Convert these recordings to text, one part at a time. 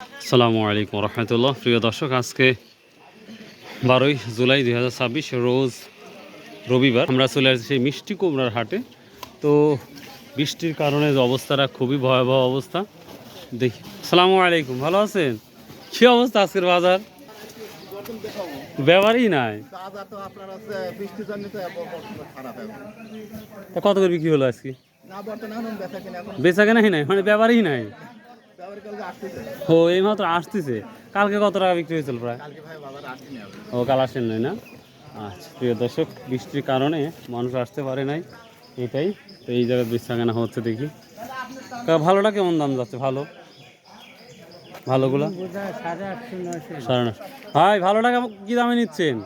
আসসালামু আলাইকুম রহমতুল্লাহ। প্রিয় দর্শক, আজকে 12ই জুলাই 2026 রোজ রবিবার। আমরা চলে আসছি সেই মিষ্টি কুমড়ার হাটে। তো বৃষ্টির কারণে যে অবস্থাটা খুবই ভয়াবহ অবস্থা। দেখি। আসসালামু আলাইকুম, ভালো আছেন? কী অবস্থা আজকের বাজার? ব্যাপারই নাই। তা কত করে বিক্রি হলো আজকে? বেচা কেনাই নাই, মানে ব্যাপারই নাই। ও এই মাত্র আসতেছে। কালকে কত টাকা বিক্রি হয়েছিল প্রায়? ও কাল আসেন নাই না? আচ্ছা প্রিয় দর্শক, বৃষ্টির কারণে মানুষ আসতে পারে নাই, এটাই। তো এই জায়গায় বেচা কেনা হচ্ছে দেখি। ভালোটা কেমন দাম যাচ্ছে? ভালোগুলা 850, 950। ভাই ভালোটা কি দামে নিচ্ছেন?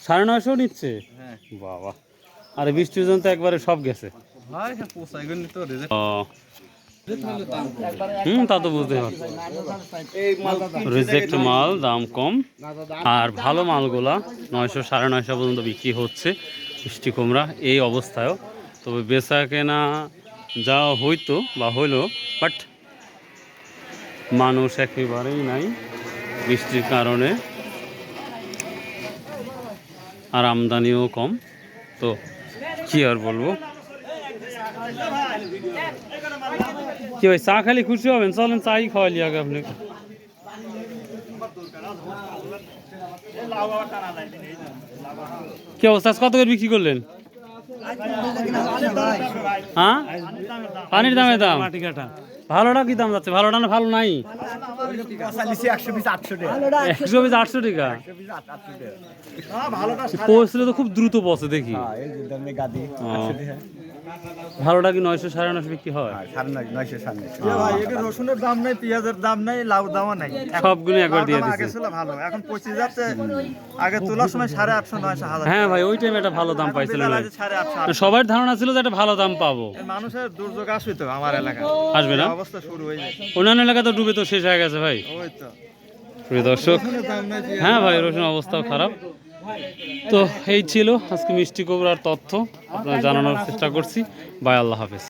950 নিচ্ছে? বাবা, আরে বৃষ্টির জন্য তো একবারে সব গেছে। তা তো বুঝতে পারছি। রিজেক্ট মাল, দাম কম। আর ভালো মালগুলা 900, 950 পর্যন্ত বিক্রি হচ্ছে মিষ্টি কুমড়া এই অবস্থায়ও। তবে বেচা কেনা যা হইতো বা হইলো, বাট মানুষ একেবারেই নাই বৃষ্টির কারণে, আর আমদানিও কম। তো কি আর বলবো। কি ভাই, চা খালি খুশি হবেন? চলেন চাই খাওয়ালি আগে আপনি। কি অবস্থা, কত করে বিক্রি করলেন? হ্যাঁ, পানির দামে দাম। ভালোটা কি দাম যাচ্ছে? ভালোটা না ভালো নাই? 120, 800 টাকা পৌঁছলে তো খুব দ্রুত পৌঁছে দেখি। ভালোটা কি 900, 950 বিক্রি হয়? রসুনের দাম নাই, পেঁয়াজের দাম নাই, লাউ দাম নাই, সবগুলো একবার দিয়ে দিচ্ছে। ভালো এখন পচে যাচ্ছে। আগে তোলার সময় 850, 900। হ্যাঁ ভাই, ওই টাইমে একটা ভালো দাম পাইছিলেন। 850। সবার ধারণা ছিল যে একটা ভালো দাম পাবো। মানুষের দুর্যোগ আসবে তো আমার এলাকায়, আসবে না? অবস্থা শুরু হয়ে যায়। অন্যান্য এলাকা তো ডুবে তো শেষ হয়ে গেছে ভাই। ওই তো প্রিয় দর্শক, হ্যাঁ ভাই, রসুন অবস্থাও খারাপ। তো এই ছিল আজকে মিষ্টি কুমড়ার তথ্য আপনার জানানোর চেষ্টা করছি। বাই, আল্লাহ হাফেজ।